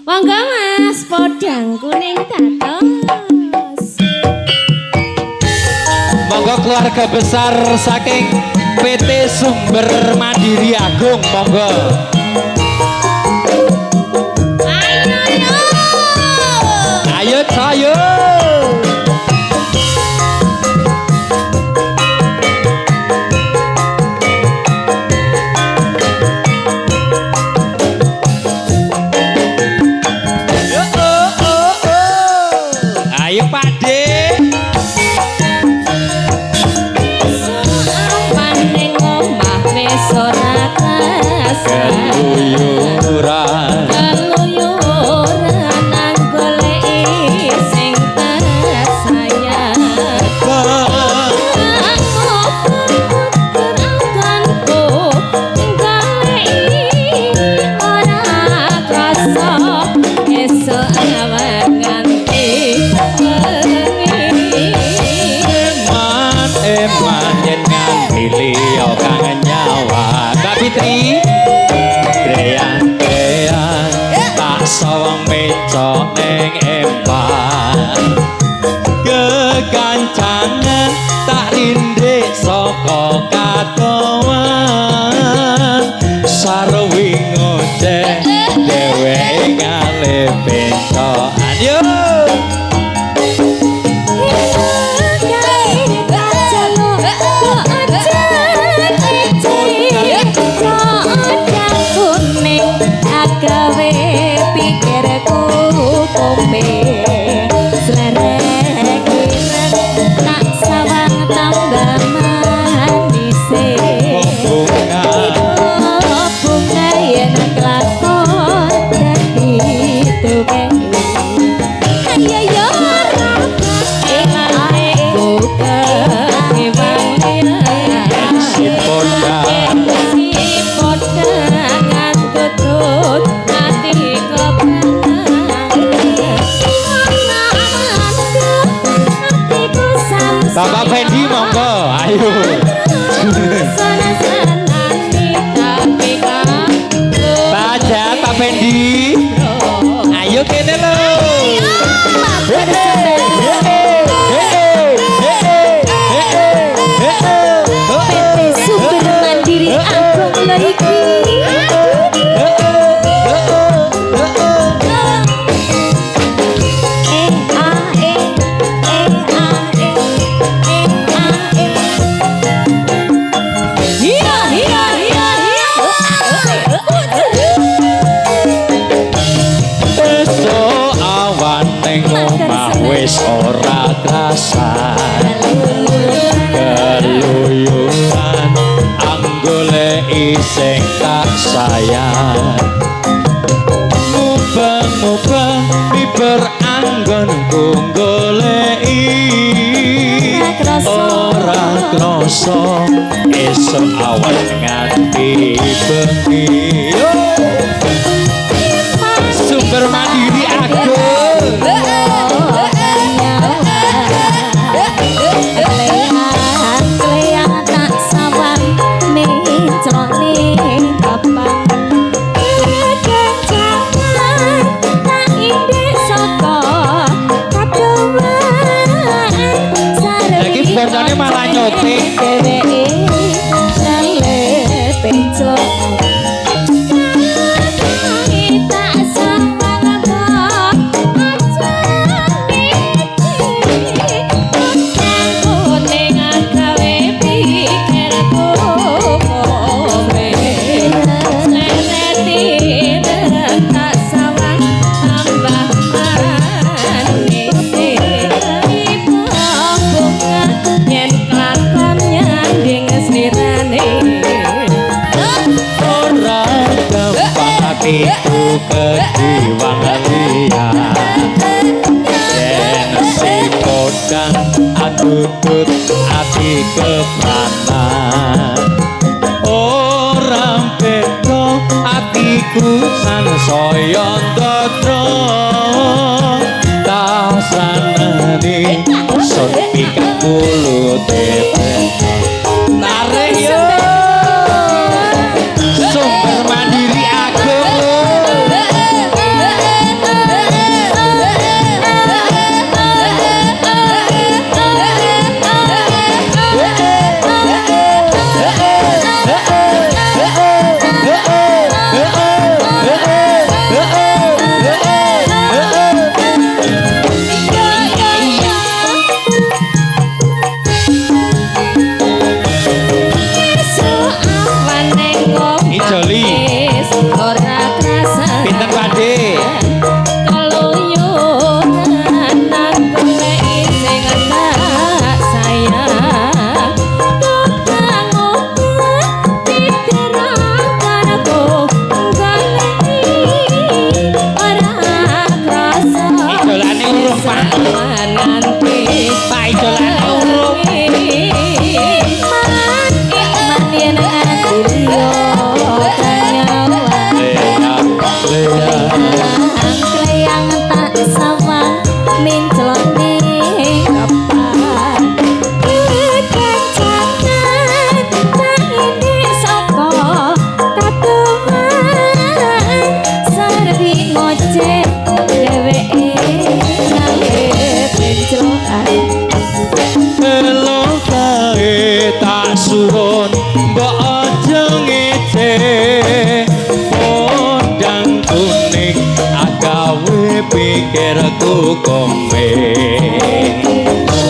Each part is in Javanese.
Monggo Mas, podang kuning dados. Monggo keluarga besar saking PT Sumber Mandiri Agung, monggo. Ayo, ayo. Ayo Pak De. Maning omah wis ora krasa. Keluyuran. Keluyuran nang goleki sing tersayang. Beliau kangen nyawa Kapitri Breyan-breyan tak sawang mencok neng empang kekancangan tak rindik soko katoan sarwi ngoceh dewe ngale bencokan yo. Gawe pikirku kombe slerek ireng tak sawang tambah manise bunga yen kelakon dadi tuwe ayo yo rapat aku kewang si podang Bapak Fendi monggo, ayo. Baca Pak Fendi, ayo kene lo. PT Sumber Mandiri Agung lagi. Wis ora krasa keluyuran anggole sing tak sayang mubeng-mubeng biber anggonku goleki ora krasa esuk awan nganti bengi Sumber Mandiri Agung. Boncone malah nyoting itu kediwangan liya yen si podang adudut ati kepranan ora beda atiku sansaya ndadra tasanane sun pikat kulute tarik yo Sumber Mandiri Agung ngoceh dheweke gawe penclokan Elo kae tak suwun mbok aja ngece Podang kuning agawe pikirku kowe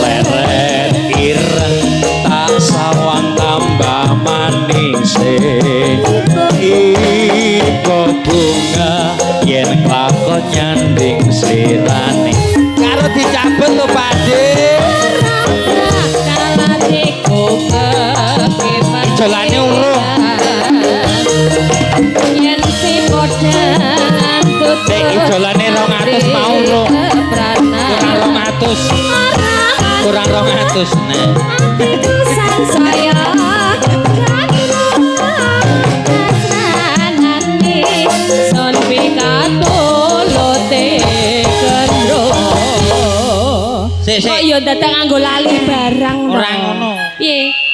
Leret ireng tak sawang tambah manis Ipo bunga yen kelakon nyanding slirane Karo dicabut lho Pakde Ijolane urung yen si podang tutut Dek ijolane 200 mau urung Kurang 200 nah San saya kasranane son pikatolote kendro Sik kok yo datang nganggo lali barang Ora ngono. piye